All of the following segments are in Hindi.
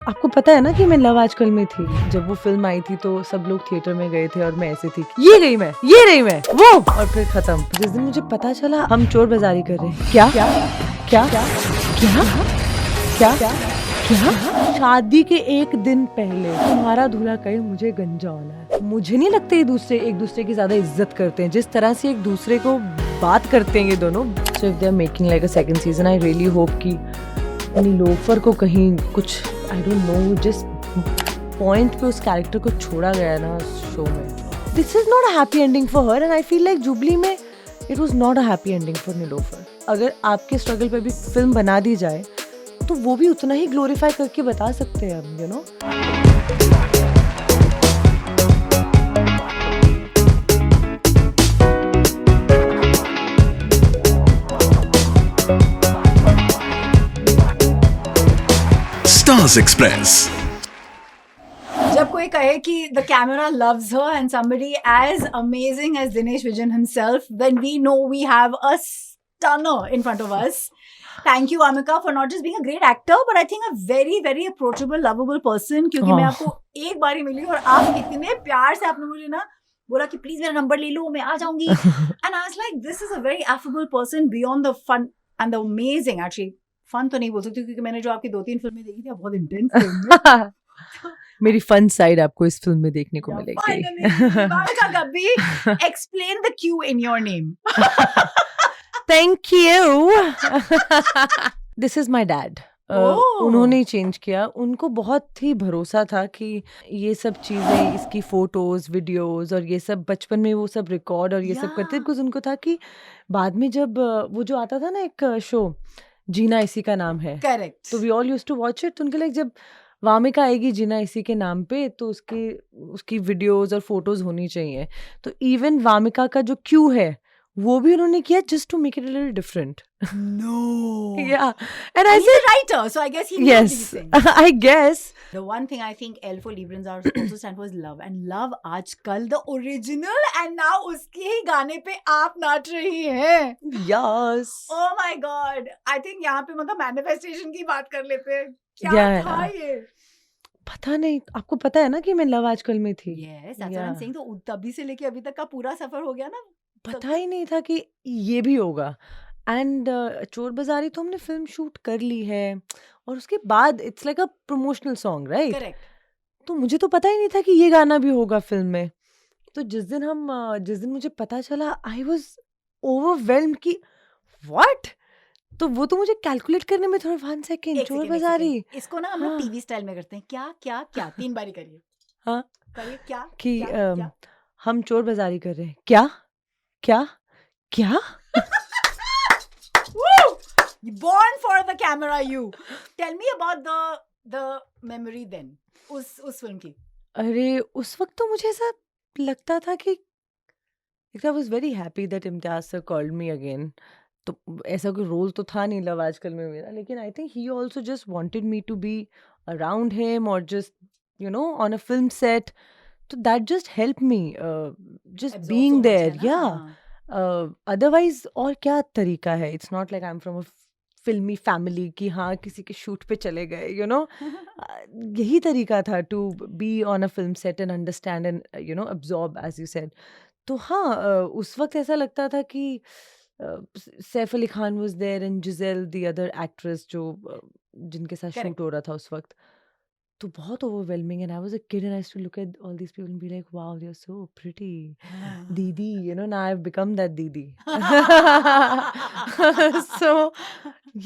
आपको पता है ना कि मैं लव आजकल में थी। जब वो फिल्म आई थी तो सब लोग थिएटर में गए थे और मैं ऐसे थी, ये गई मैं, ये रही मैं, वो, और फिर खत्म। जिस दिन मुझे पता चला हम चोर बाजारी कर रहे हैं। क्या क्या क्या क्या क्या क्या क्या शादी के एक दिन पहले तुम्हारा दूल्हा कहे मुझे गंजा होना है। मुझे नहीं लगता ये एक दूसरे की ज्यादा इज्जत करते हैं जिस तरह से एक दूसरे को बात करते हैं ये दोनों। So if they are making like a second season, I really hope कि नीलोफर को कहीं कुछ, आई डोंट नो, जिस पॉइंट पे उस कैरेक्टर को छोड़ा गया ना शो में, this is not a happy ending for her and I feel like Jubilee में it was not a happy ending for Nilofar. अगर आपके स्ट्रगल पे भी फिल्म बना दी जाए तो वो भी उतना ही ग्लोरीफाई करके बता सकते हैं हम, यू नो। Stars Express. जब कोई कहे कि the camera loves her and somebody as amazing as Dinesh Vijan himself, then we know we have a stunner in front of us. Thank you, Amika, for not just being a great actor, but I think a very, very approachable, lovable person. क्योंकि मैं आपको एक बार ही मिली और आप इतने प्यार से आपने मुझे ना बोला कि प्लीज मेरा नंबर ले लो, मैं आ जाऊंगी. And I was like, this is a very affable person beyond the fun and the amazing. Actually, fun तो नहीं बोल सकती क्योंकि मैंने जो आपकी 2-3 फिल्में देखी थी बहुत इंटेंस थी. मेरी फन साइड आपको इस फिल्म में देखने को मिलेगी. Finally, Amika Gabbi, explain the Q in your name. Thank you. This is my dad. उन्होंने चेंज किया. उनको बहुत ही भरोसा था कि ये सब चीजें, इसकी फोटोज, वीडियोस और ये सब बचपन में वो सब रिकॉर्ड और ये सब करते, बिकॉज उनको था कि बाद में जब वो जो आता था ना एक शो, जीना इसी का नाम है, करेक्ट, तो we all used to watch it. तो उनके लाइक जब वामिका आएगी जीना इसी के नाम पे तो उसकी वीडियोस और फोटोज होनी चाहिए. तो इवन वामिका का जो क्यू है वो भी उन्होंने किया just to make it a little different. No. Yeah. And I He's said, a writer, so I guess he knows yes, these things. I guess. The one thing I think L for Librans are also stand for is love. And love आजकल the original and now उसके ही गाने पे आप नाच रही हैं. Yes. Oh my God. I think यहाँ पे मतलब manifestation की बात कर लेते हैं. क्या था ये? पता नहीं. आपको पता है ना कि मैं लव आजकल में थी. Yes, that's what I'm saying. तो तभी से लेके अभी तक का पूरा सफर हो गया ना. पता ही नहीं था कि ये भी होगा. एंड चोर बाजारी तो हमने फिल्म शूट कर ली है और उसके बाद it's like a promotional song, right? Correct. तो मुझे तो पता ही नहीं था कि ये गाना भी होगा फिल्म में. तो जिस दिन मुझे पता चला, आई वाज ओवरवेल्म्ड कि व्हाट. तो वो तो मुझे कैलकुलेट करने में थोड़ा 1 सेकंड. चोर बाजारी, इसको ना हम लोग टीवी स्टाइल में करते हैं. क्या क्या क्या 3 बारी करिए. हाँ, करिए. क्या कि क्या? हम चोर बाजारी कर रहे हैं. क्या क्या क्या? Woo! Born for the camera, you. Tell me about the memory then. उस फिल्म की. अरे उस वक्त तो मुझे ऐसा लगता था कि I was very happy that Imtiaz sir called me again. तो ऐसा कोई रोल तो था नहीं लव आजकल में मेरा, लेकिन I think he also just wanted me to be around him और just on a film set. तो that just help me just Absorb being so much there. है ना. या हाँ. अदरवाइज और क्या तरीका है? It's not like I am from a filmi family कि हाँ किसी के शूट पे चले गए, यही तरीका था to be on a film set and understand and absorb as you said. तो हाँ, उस वक्त ऐसा लगता था कि Saif Ali Khan was there and Giselle the other actress जो जिनके साथ Correct. शूट हो रहा था उस वक्त. तो बहुत overwhelming and I was a kid and I used to look at all these people and be like wow you are so pretty दीदी, now I've become that दीदी. So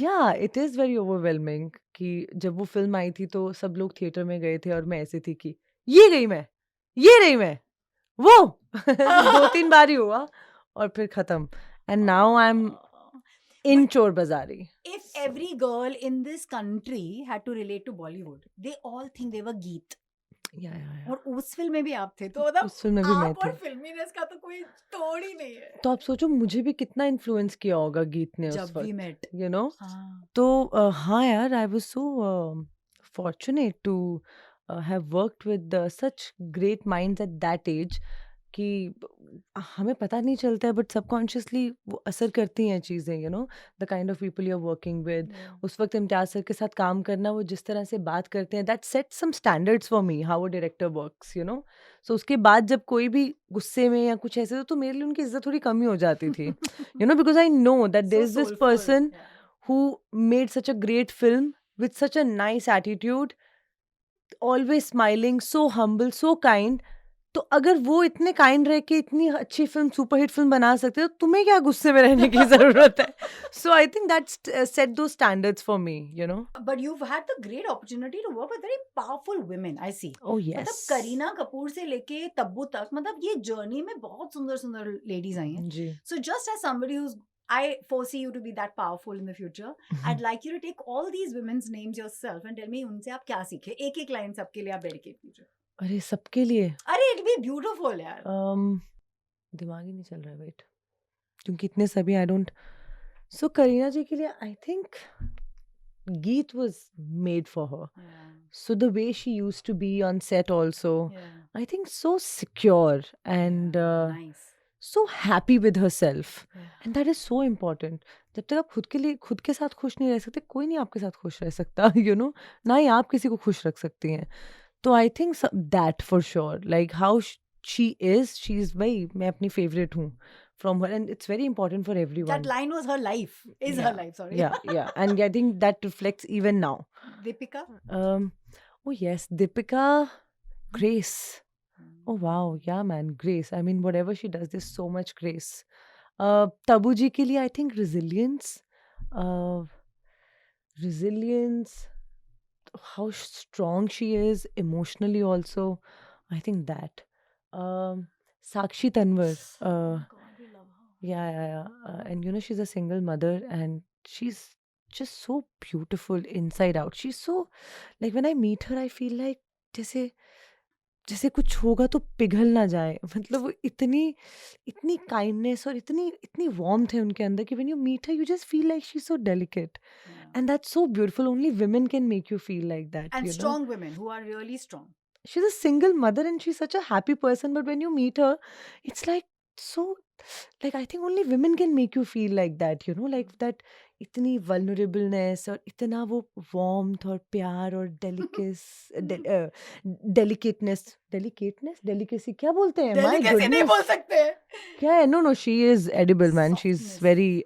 yeah, it is very overwhelming कि जब वो फिल्म आई थी तो सब लोग थिएटर में गए थे और मैं ऐसे थी कि ये गई मैं, ये रही मैं, वो 2-3 बार ही हुआ और फिर खत्म. And now I am in Chor Bazari. If every girl in this country had to relate to Bollywood, they all think they were Geet. Yeah. और उस फिल्म में भी आप थे. तो मतलब उस फिल्म में भी मैं आप और थी. फिल्मीनेस का तो कोई तोड़ ही नहीं है. तो आप सोचो मुझे भी कितना इन्फ्लुएंस किया होगा गीत ने उस जब we met. वक्त, हाँ. तो हाँ यार, I was so fortunate to have worked with such great minds at that age कि हमें पता नहीं चलता है बट सबकॉन्शियसली वो असर करती हैं चीज़ें, you know, the kind of people you are working with. उस वक्त इम्तियाज सर के साथ काम करना, वो जिस तरह से बात करते हैं, that set some standards for me how a director works, you know. सो उसके बाद जब कोई भी गुस्से में या कुछ ऐसे, तो मेरे लिए उनकी इज्जत थोड़ी कम ही हो जाती थी, you know, because I know that there is this person who made such a great film with such a nice attitude, always smiling, so humble, so kind. तो अगर वो इतने काइंड रह के इतनी अच्छी फिल्म, सुपरहिट फिल्म बना सकते हो, तुम्हें क्या गुस्से में रहने की जरूरत है? सो आई थिंक दैट्स सेट दो standards for me, you know. But you've had the great opportunity to work with very powerful women, I see. Oh मतलब yes. करीना कपूर से लेके तब्बू तक, मतलब ये जर्नी में बहुत सुंदर सुंदर लेडीज आई हैं. जी। So just as somebody who's, I foresee you to be that powerful in the future. I'd like you to take all these women's names yourself and tell me उनसे आप क्या सीखे. एक एक लाइन सबके लिए आप डेडिकेट कीजिए. अरे सबके लिए अरे it'll be beautiful यार. दिमाग ही नहीं चल रहा है, वेट, क्योंकि इतने सभी आई डोंट। सो करीना जी के लिए आई थिंक गीत was made for her. Yeah. So the way she used to be on set also, Yeah. I think so secure and Nice. so happy with herself. Yeah. And that is so important. जब तक आप खुद के साथ खुश नहीं रह सकते, कोई नहीं आपके साथ खुश रह सकता, you know, ना ही आप किसी को खुश रख सकती हैं. तो I think that for sure, like how she is very, मैं अपनी favorite हूँ from her, and it's very important for everyone. That line was her life. Is her life, sorry. Yeah, and I think that reflects even now. Deepika? Oh yes, Deepika, grace. Oh wow, yeah man, grace. I mean, whatever she does, there's so much grace. Tabu ji ke liye, I think resilience. Resilience, how strong she is emotionally also. I think that. Sakshi Tanwar. God, we love her. Yeah. And you know, she's a single mother and she's just so beautiful inside out. She's so, like when I meet her, I feel like जैसे कुछ होगा तो पिघल ना जाए. मतलब वो इतनी काइंडनेस और इतनी वार्मथ है उनके अंदर कि when you meet her, you just feel like she's so delicate. Yeah. And that's so beautiful. Only women can make you feel like that. And you know? strong women who are really strong. She's a single mother and she's such a happy person, but when you meet her, it's like so, like I think only women can make you feel like that, you know, like that इतनी vulnerableness और इतना वो warmth और प्यार और delicacy क्या बोलते हैं? My Delicacy नहीं goodness. बोल सकते. क्या है? No, she is edible, man. She's Softness. very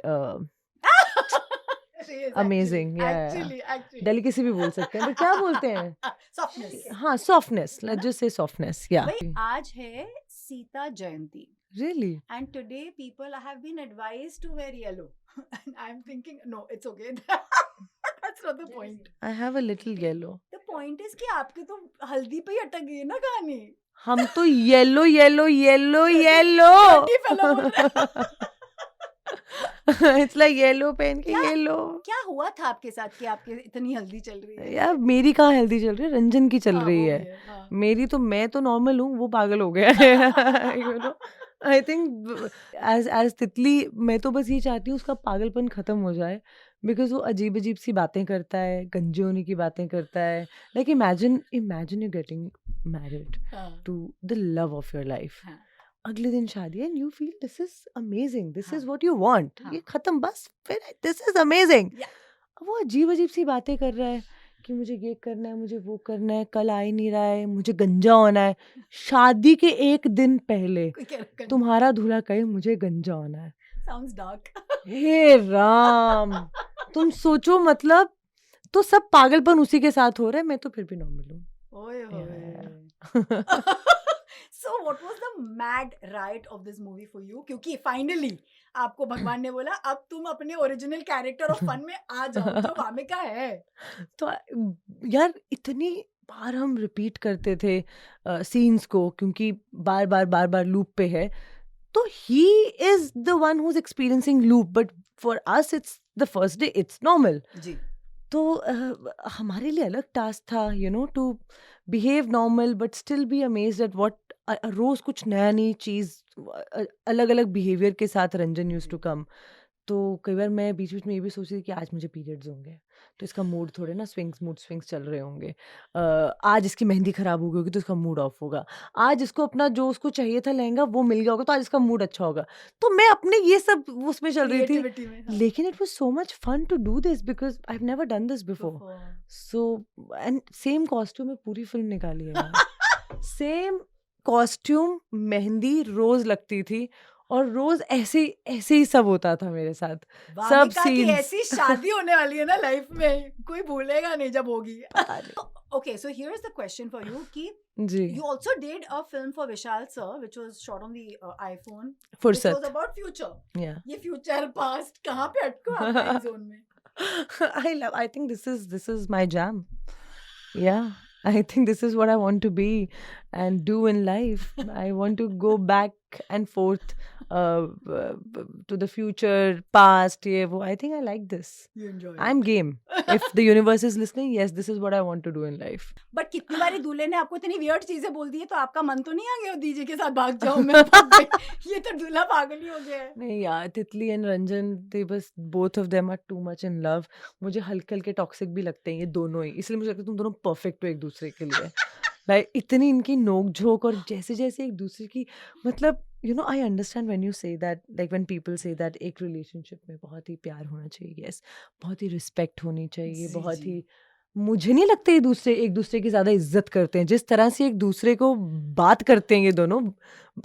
She is amazing. Yeah. Actually. Delicacy भी बोल सकते हैं, but क्या बोलते हैं? Softness. हाँ, softness. Let's just say softness. Yeah. भाई आज है सीता जयंती. Really? And today people have been advised to wear yellow. And I'm thinking, no, it's okay. That's not the point. I have a little yellow. The point is कि आपके तो हल्दी पे ही अटक गई है ना कहानी. हम तो येलो Dirty fellow बोल रहे हैं. इट्स लाइक येलो पहन के क्या? येलो. क्या हुआ था आपके साथ कि आपके इतनी हल्दी चल रही है? यार मेरी कहाँ हेल्दी चल रही है, रंजन की चल हाँ, रही वो है. भी हाँ. मेरी तो, मैं तो नॉर्मल हूँ, वो पागल हो गया है. You know, I think as Titli मैं तो बस ये चाहती हूँ उसका पागलपन खत्म हो जाए, बिकॉज वो अजीब सी बातें करता है, गंजे होने की बातें करता है. Like imagine you getting married हाँ. To the love of your life. हाँ. अगले दिन शादी and you feel this is amazing, this हाँ. Is what you want. हाँ. ये खत्म बस, फिर दिस इज अमेजिंग. Yeah. वो अजीब सी बातें कर रहा है कि मुझे ये करना है, मुझे वो करना है, कल आ ही नहीं रहा है, मुझे गंजा होना है. शादी के एक दिन पहले कोई कह रहा है, तुम्हारा दूल्हा कहे मुझे गंजा होना है. sounds dark. हे राम, तुम सोचो, मतलब तो सब पागलपन उसी के साथ हो रहा है. मैं तो फिर भी नॉर्मल हूँ. ओए Yeah. होए. So what was the mad right of this movie for you? क्योंकि finally आपको भगवान ने बोला अब तुम अपने ओरिजिनल कैरेक्टर ऑफ फन में आ जाओ, जो वामिका है. तो यार इतनी बार हम रिपीट करते थे सीन्स को, क्योंकि बार बार लूप पे है. तो he is the one who is experiencing loop, but for us it's the first day, it's normal. जी. तो हमारे लिए अलग टास्क था, you know, to behave normal but still be amazed at what, रोज कुछ नया नई चीज, अलग अलग बिहेवियर के साथ रंजन यूज्ड टू कम. तो कई बार मैं बीच बीच में ये भी सोचती थी कि आज मुझे पीरियड्स होंगे, तो इसका मूड थोड़े ना मूड स्विंग्स चल रहे होंगे। आज इसकी मेहंदी खराब हो गई होगी तो इसका मूड ऑफ होगा। आज इसको अपना जो उसको चाहिए था लहंगा वो मिल गया होगा तो आज इसका मूड अच्छा होगा। तो मैं अपने ये सब उसमें चल रही थी, क्रिएटिविटी में हाँ. लेकिन it was so much fun to do this because I have never done this before. Before. So and same costume में पूरी फिल्म निकाली है यार। सेम कॉस्ट्यूम, मेहंदी रोज लगती थी और रोज ऐसे ही सब होता था मेरे साथ। वामिका की scenes. ऐसी शादी होने वाली है ना लाइफ में, कोई भूलेगा नहीं जब होगी. पता नहीं। Okay, so here is the question for you कि जी, you also did a film for Vishal sir which was shot on the iPhone which फुर्सत। was about future. Yeah. ये future past कहाँ पे अटको आप time zone में? I think this is my jam. Yeah. I think this is what I want to be and do in life. I want to go back and forth to the future, past, yeah, I think I like this. You enjoy it. I'm game. If the universe is listening, yes, this is what I want to do in life. But कितनी बारी दूल्हे ने आपको इतनी weird चीजें बोल दी है तो आपका मन तो नहीं आ गया दीजिए के साथ भाग जाऊं मैं भाग गई। ये तो दूल्हा पागल ही हो गया है। नहीं यार, तितली एंड रंजन, they बस both of them are too much in love. मुझे हल्के हल्के टॉक्सिक भी लगते हैं ये दोनों ही, इसलिए मुझे लगता है तुम दोनों परफेक्ट हो एक दूसरे के लिए। लाइक इतनी इनकी नोक झोंक और जैसे जैसे एक दूसरे की, मतलब you know I understand when you say that, like when people say that एक रिलेशनशिप में बहुत ही प्यार होना चाहिए, यस, बहुत ही रिस्पेक्ट होनी चाहिए, जी, बहुत जी। ही, मुझे नहीं लगता ये दूसरे एक दूसरे की ज्यादा इज्जत करते हैं। जिस तरह से एक दूसरे को बात करते हैं ये दोनों,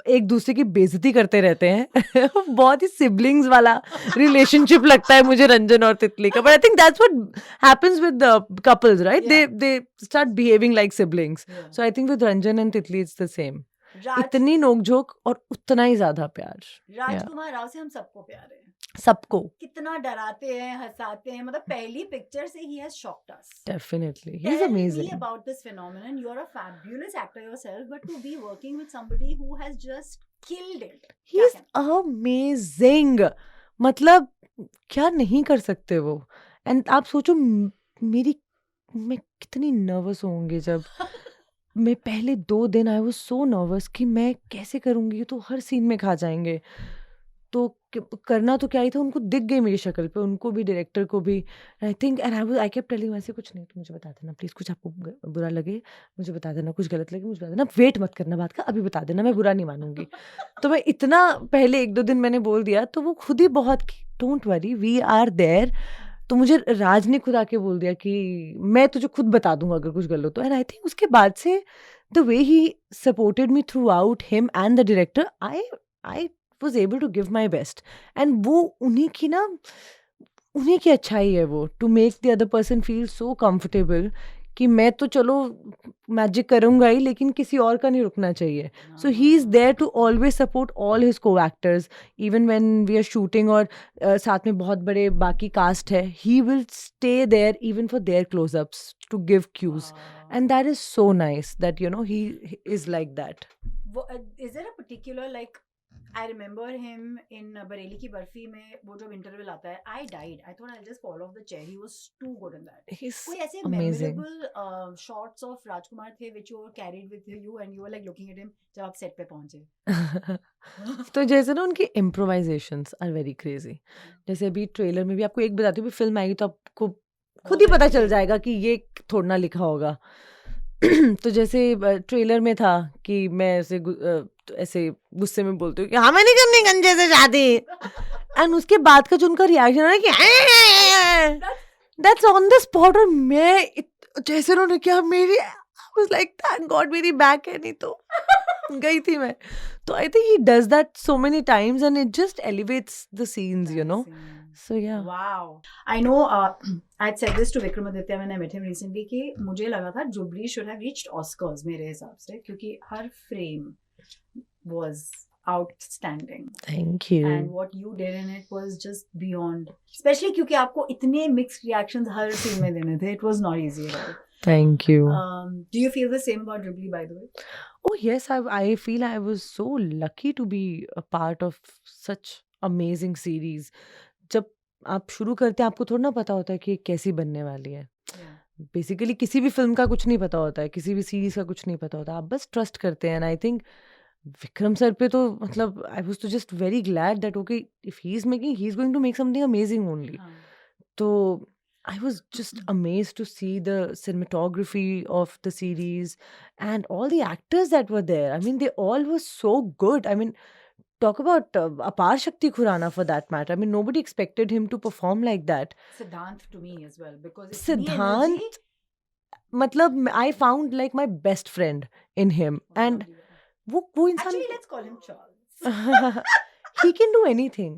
एक दूसरे की बेइज्जती करते रहते हैं बहुत ही सिबलिंग्स वाला रिलेशनशिप लगता है मुझे रंजन और तितली का। But I think that's what happens with couples, right? They start behaving like siblings. Yeah. So I think with Ranjan and तितली इट्स द सेम। राज इतनी नोकझोंक और उतना ही ज्यादा प्यार राजकुमार राव से हम सबको प्यार है। सबको। कितना डराते हैं, हंसाते हैं, मतलब पहली पिक्चर से he has shocked us. Definitely he is Tell me amazing. about this phenomenon. You're a fabulous actor yourself, but to be working with somebody who has just killed it. ही क्या इज कहना? अमेजिंग, मतलब क्या नहीं कर सकते वो। एंड आप सोचो मैं कितनी नर्वस होंगी जब मैं पहले 2 दिन आई वाज सो नर्वस कि मैं कैसे करूंगी, ये तो हर सीन में खा जाएंगे। तो करना तो क्या ही था, उनको दिख गई मेरी शक्ल पे, उनको भी, डायरेक्टर को भी। I think and I kept telling ऐसे, कुछ नहीं तो मुझे बता देना प्लीज, कुछ आपको बुरा लगे मुझे बता देना, कुछ गलत लगे मुझे बता देना, वेट मत करना बात का, अभी बता देना, मैं बुरा नहीं मानूंगी। तो मैं इतना पहले 1-2 दिन मैंने बोल दिया तो वो खुद ही बहुत, don't worry we are there. तो मुझे राज ने खुद आके बोल दिया कि मैं तुझे खुद बता दूंगा अगर कुछ गलत हो। एंड आई थिंक उसके बाद से the way he supported me through out, him and the director, I was able to give my best. And वो उन्हीं की अच्छाई है वो, to make the other person feel so comfortable कि मैं तो चलो मैजिक करूंगा ही लेकिन किसी और का नहीं रुकना चाहिए। So he is there to always support all his co-actors even when we are shooting, और साथ में बहुत बड़े बाकी कास्ट है, he will stay there even for their close-ups to give cues. And that is so nice that, you know, he is like that. Is there a particular, like, I remember him in Bareilly Ki Barfi में वो जब इंटरवल आता है, I died. I thought I'll just fall off the chair. He was too good in that. He's कोई ऐसे amazing. memorable shots of राजकुमार थे which you carried with you and you were like looking at him जब आप set पे पहुंचे? तो जैसे ना उनकी improvisations are very crazy. जैसे अभी ट्रेलर में भी आपको एक बताती हूँ, फिल्म आएगी तो आपको खुद ही पता चल जाएगा कि ये थोड़ा ना लिखा होगा। तो जैसे ट्रेलर में था कि मैं ऐसे गुस्से में बोलती हूँ कि हमें नहीं करनी गंजे से शादी, एंड उसके बाद का जो उनका रिएक्शन है कि दैट्स ऑन द स्पॉट, और मैं जैसे उन्होंने किया मेरी, I was like thank God मेरी बैक है, नहीं तो गई थी मैं। तो आई think he does that so many times and it just elevates the scenes, you know. So yeah. Wow. I know. I had said this to Vikramaditya when I met him recently कि मुझे लगा था Jubilee should have reached Oscars मेरे हिसाब से, क्योंकि हर frame was outstanding. Thank you. And what you did in it was just beyond. Especially क्योंकि आपको इतने mixed reactions हर scene में देने थे. It was not easy at all. Thank you. Do you feel the same about Jubilee, by the way? Oh yes, I feel I was so lucky to be a part of such amazing series. जब आप शुरू करते हैं आपको थोड़ा ना पता होता है कि कैसी बनने वाली है। बेसिकली किसी भी फिल्म का कुछ नहीं पता होता है, किसी भी सीरीज का कुछ नहीं पता होता, आप बस ट्रस्ट करते हैं। And I think Vikram sir पे तो मतलब आई वाज तो just very glad that okay if he is making he is going to make something amazing only. हाँ. So I was just amazed to see the cinematography of the series and all the actors that were there. I mean, they all were so good. I mean, talk about Apar Shakti Khurana for that matter. I mean, nobody expected him to perform like that. Siddhant to me as well because it's Siddhant, energy. matlab, I found like my best friend in him. And wo insan Actually, let's call him Charles. he can do anything,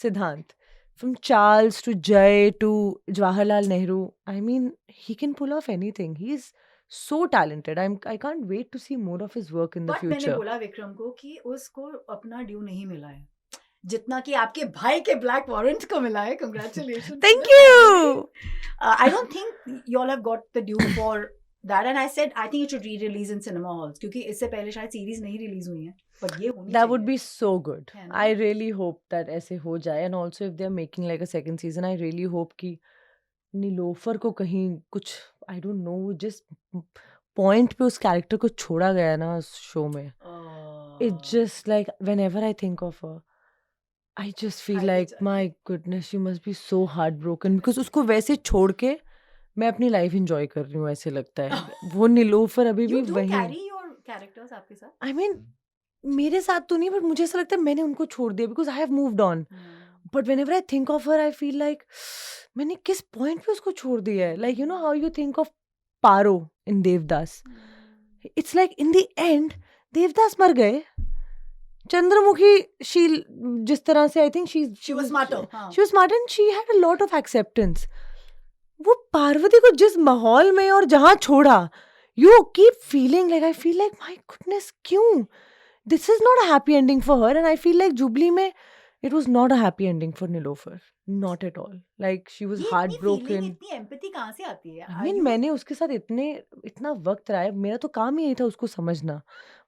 Siddhant. From Charles to Jay to Jawaharlal Nehru, I mean, he can pull off anything. He's so talented. I can't wait to see more of his work in the But मैंने future. बोला विक्रम को कि उसको अपना ड्यू नहीं मिला है जितना कि आपके भाई के ब्लैक वॉरेंट को मिला है. Congratulations. Thank you. I don't think you all have got the due for that, and I said I think it should re-release in cinema halls क्योंकि इससे पहले शायद सीरीज नहीं रिलीज हुई है, but ये होनी That would चाहिए. be so good. है ना? I really hope that ऐसे हो जाए. And also if they're making like a second season, I really hope कि नीलोफर को कहीं कुछ I don't know जिस point पे उस character को छोड़ा गया ना उस show में. It's just like whenever I think of her, I just feel I like get- my goodness, you must be so heartbroken because उसको वैसे छोड़ के मैं अपनी लाइफ एंजॉय कर रही हूँ ऐसे लगता है. वो नीलोफर अभी भी You do वही. carry your characters आपके साथ. I mean, मेरे साथ तो नहीं, बट मुझे ऐसा लगता है मैंने उनको छोड़ दिया because I have moved on. But whenever I think of her I feel like मैंने किस पॉइंट पे उसको छोड़ दिया है. Like you know how you think of Paro in Devdas. It's like in the end Devdas मर गए. चंद्रमुखी शी जिस तरह से I think She was smarter. हाँ. she was smart and she had a lot of acceptance. वो पार्वती को जिस माहौल में और जहां छोड़ा, you keep feeling like I feel like my goodness क्यों? This is not a happy ending for her, and I feel like Jubilee में it was not a happy ending for Nilofer, not at all. Like she was ये इतनी heartbroken. feeling, इतनी empathy कहाँ से आती है? I Are mean, you- मैंने उसके साथ इतना वक्त रहा है. मेरा तो काम ही यही था उसको समझना.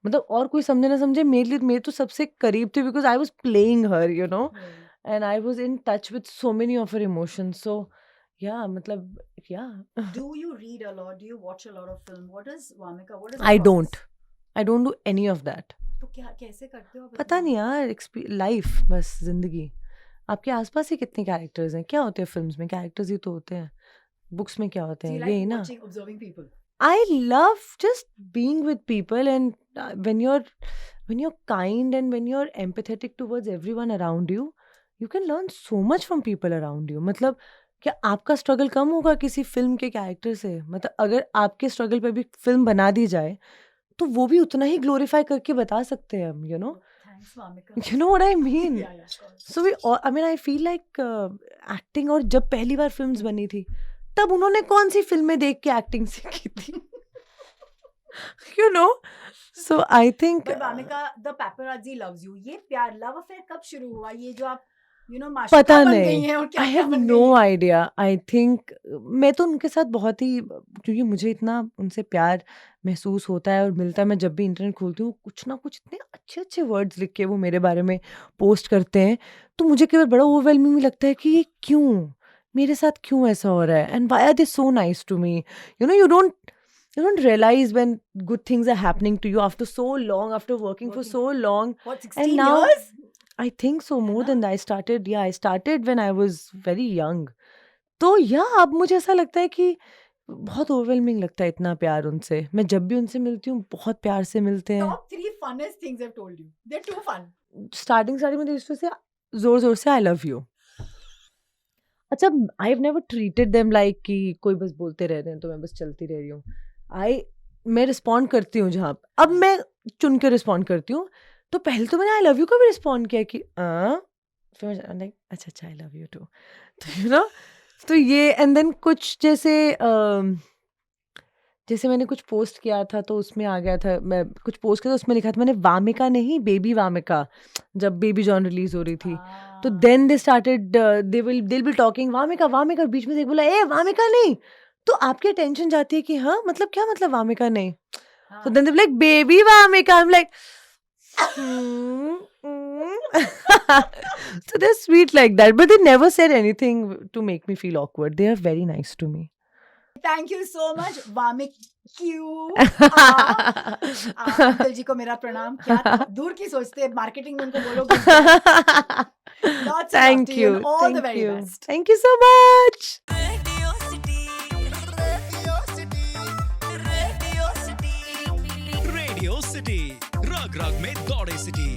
मतलब और कोई समझे ना समझे, मेरे तो सबसे करीब थे because I was playing her, you know, and I was in touch with so many of her emotions. So yeah, मतलब yeah. Do you read a lot? Do you watch a lot of film? What is Vamika? What is I the don't. process? I don't do any of that. तो क्या कैसे करते हो? पता नहीं यार, लाइफ बस जिंदगी. आपके आसपास ही कितने कैरेक्टर्स हैं. क्या होते हैं फिल्म्स में? कैरेक्टर्स ही तो होते हैं. बुक्स में क्या होते Do you हैं? like यही ना. watching, observing people? I love just being with people, and when you're kind and when you're empathetic towards everyone around you, you can learn so much from people around you. मतलब क्या आपका स्ट्रगल कम होगा किसी फिल्म के कैरेक्टर से? मतलब अगर आपके स्ट्रगल पे भी फिल्म बना दी जाए तो वो भी उतना ही ग्लोरीफाई करके बता सकते हैं हम, Thanks, Vamika. you know what I mean. Yeah, of course. So I mean I feel like acting, और जब पहली बार फिल्म्स बनी थी तब उन्होंने कौन सी फिल्में देख के एक्टिंग सीखी थी? So I think But Vamika, the paparazzi loves you. ये प्यार लव अफेयर कब शुरू हुआ? ये जो आप पता माशूका बन गई नहीं. हैं और क्या I क्या have बन no गई हैं? idea. I think मैं तो उनके साथ बहुत ही, क्योंकि मुझे इतना उनसे प्यार महसूस होता है और मिलता है. मैं जब भी इंटरनेट खोलती हूँ कुछ ना कुछ इतने अच्छे अच्छे वर्ड्स लिख के वो मेरे बारे में पोस्ट करते हैं, तो मुझे केवल बड़ा ओवरवेलमिंग लगता है कि ये क्यों मेरे साथ क्यों ऐसा हो रहा है. And why are they so nice to me? You don't realize when good things are happening to you after so long, after working for Working. so long. What, 16 now- years? I think so, है more ना? than that. I started when I was very young. तो अब मुझे ऐसा लगता है कि बहुत ओवरवेलमिंग लगता है इतना प्यार उनसे. मैं जब भी उनसे मिलती हूँ बहुत प्यार से मिलते हैं. Top 3 funnest things I've told you. They're too fun. Starting में तो से जोर से आई लव यू. अच्छा, आई have never treated them like कि कोई बस बोलते रह रहे हैं तो मैं बस चलती रह रही हूँ. मैं रिस्पॉन्ड करती हूँ जहाँ. अब मैं चुन के रिस्पॉन्ड करती हूँ. तो पहले तो मैंने आई लव यू को भी रिस्पॉन्ड किया कि फिर मैं लाइक अच्छा आई लव यू टू. तो तो ये एंड देन कुछ जैसे मैंने कुछ पोस्ट किया था तो उसमें आ गया था, मैं कुछ पोस्ट किया था उसमें लिखा था मैंने वामिका नहीं बेबी वामिका, जब बेबी जॉन रिलीज हो रही थी. तो then they started they'll be talking Vamika Vamika, बीच में से एक बोला ए वामिका नहीं. तो आपकी अटेंशन जाती है कि हाँ मतलब क्या मतलब वामिका नहीं. So then they're like baby Wamiqa. I'm like so they're sweet like that, but they never said anything to make me feel awkward. They are very nice to me. Thank you so much, Vamik Q. Uncle ji को मेरा प्रणाम. क्या दूर की सोचते हैं, मार्केटिंग में उनको बोलो. Lots of love Thank to you you. and all the Thank very you. best. Thank you so much. Radio city रग रग में दौड़े सिटी.